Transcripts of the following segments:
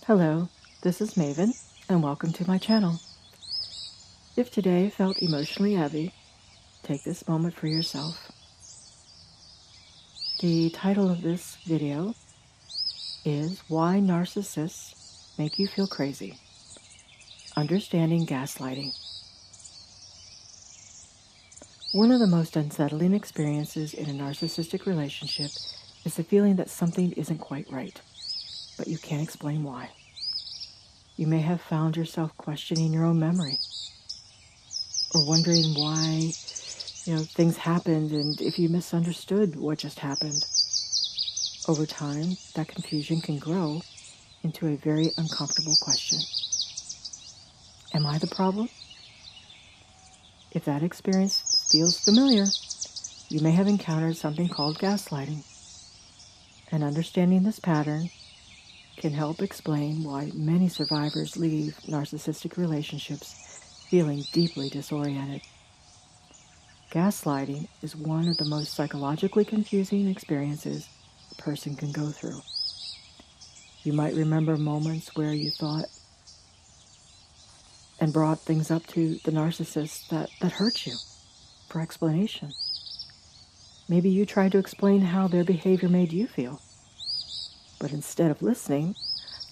Hello, this is Maven, and welcome to my channel. If today felt emotionally heavy, take this moment for yourself. The title of this video is Why Narcissists Make You Feel Crazy. Understanding Gaslighting. One of the most unsettling experiences in a narcissistic relationship is the feeling that something isn't quite right, but you can't explain why. You may have found yourself questioning your own memory or wondering why, things happened and if you misunderstood what just happened. Over time, that confusion can grow into a very uncomfortable question. Am I the problem? If that experience feels familiar, you may have encountered something called gaslighting. And understanding this pattern can help explain why many survivors leave narcissistic relationships feeling deeply disoriented. Gaslighting is one of the most psychologically confusing experiences a person can go through. You might remember moments where you thought and brought things up to the narcissist that hurt you for explanation. Maybe you tried to explain how their behavior made you feel. But instead of listening,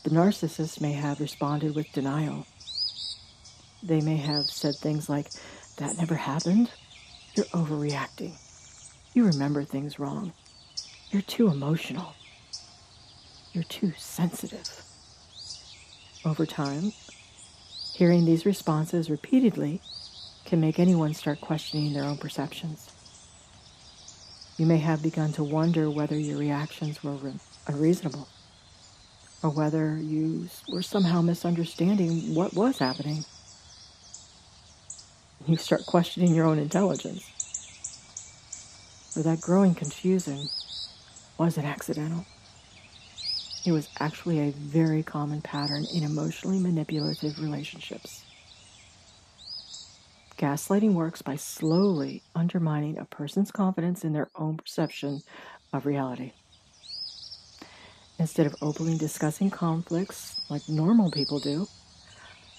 the narcissist may have responded with denial. They may have said things like, "That never happened. You're overreacting. You remember things wrong. You're too emotional. You're too sensitive." Over time, hearing these responses repeatedly can make anyone start questioning their own perceptions. You may have begun to wonder whether your reactions were unreasonable, or whether you were somehow misunderstanding what was happening. You start questioning your own intelligence. Or that growing confusion wasn't accidental. It was actually a very common pattern in emotionally manipulative relationships. Gaslighting works by slowly undermining a person's confidence in their own perception of reality. Instead of openly discussing conflicts like normal people do,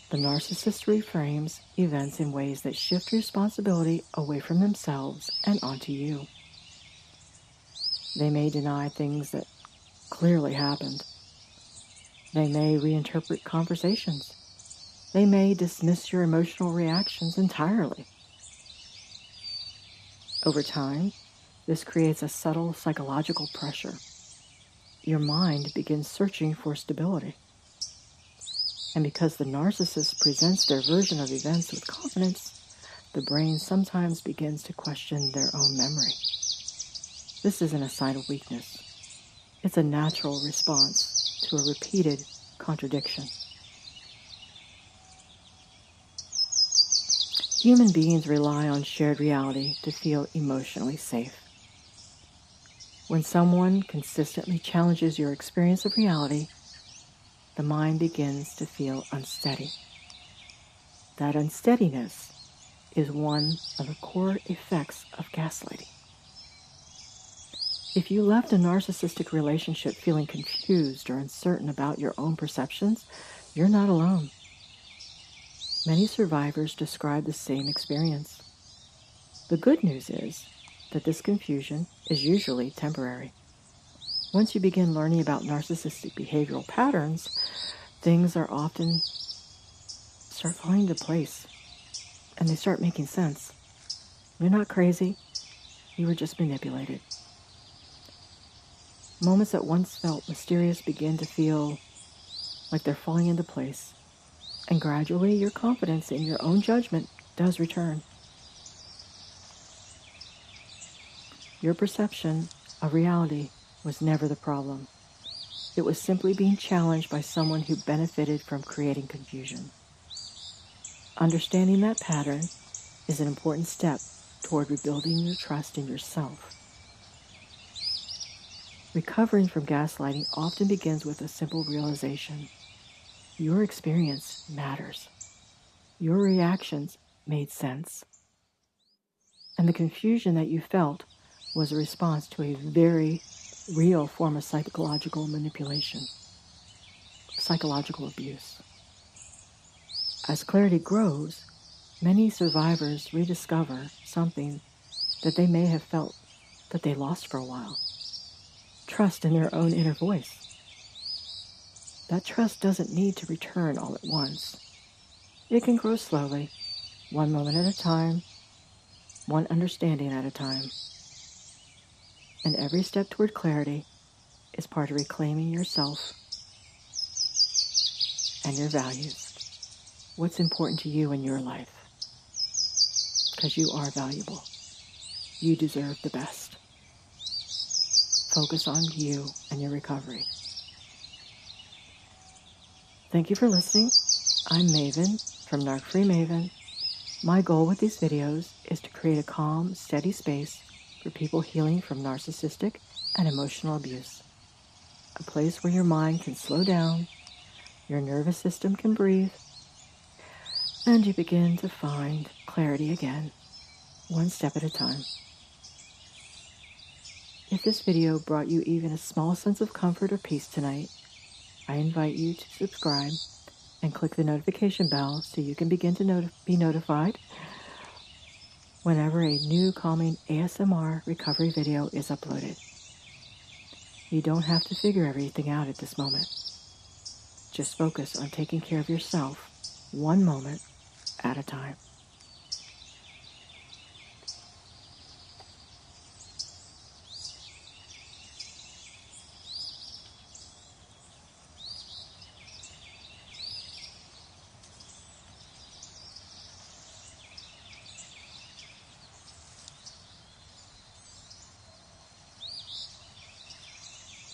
the narcissist reframes events in ways that shift responsibility away from themselves and onto you. They may deny things that clearly happened. They may reinterpret conversations. They may dismiss your emotional reactions entirely. Over time, this creates a subtle psychological pressure. Your mind begins searching for stability. And because the narcissist presents their version of events with confidence, the brain sometimes begins to question their own memory. This isn't a sign of weakness. It's a natural response to a repeated contradiction. Human beings rely on shared reality to feel emotionally safe. When someone consistently challenges your experience of reality, the mind begins to feel unsteady. That unsteadiness is one of the core effects of gaslighting. If you left a narcissistic relationship feeling confused or uncertain about your own perceptions, you're not alone. Many survivors describe the same experience. The good news is that this confusion is usually temporary. Once you begin learning about narcissistic behavioral patterns, things are often start falling into place and they start making sense. You're not crazy. You were just manipulated. Moments that once felt mysterious begin to feel like they're falling into place. And gradually, your confidence in your own judgment does return. Your perception of reality was never the problem. It was simply being challenged by someone who benefited from creating confusion. Understanding that pattern is an important step toward rebuilding your trust in yourself. Recovering from gaslighting often begins with a simple realization. Your experience matters. Your reactions made sense. And the confusion that you felt was a response to a very real form of psychological manipulation. psychological abuse. As clarity grows, many survivors rediscover something that they may have felt that they lost for a while. Trust in their own inner voice. That trust doesn't need to return all at once. It can grow slowly, one moment at a time, one understanding at a time. And every step toward clarity is part of reclaiming yourself and your values. What's important to you in your life? Because you are valuable. You deserve the best. Focus on you and your recovery. Thank you for listening. I'm Maven from Narc Free Maven. My goal with these videos is to create a calm, steady space for people healing from narcissistic and emotional abuse. A place where your mind can slow down, your nervous system can breathe, and you begin to find clarity again, one step at a time. If this video brought you even a small sense of comfort or peace tonight, I invite you to subscribe and click the notification bell so you can begin to be notified whenever a new calming ASMR recovery video is uploaded. You don't have to figure everything out at this moment. Just focus on taking care of yourself one moment at a time.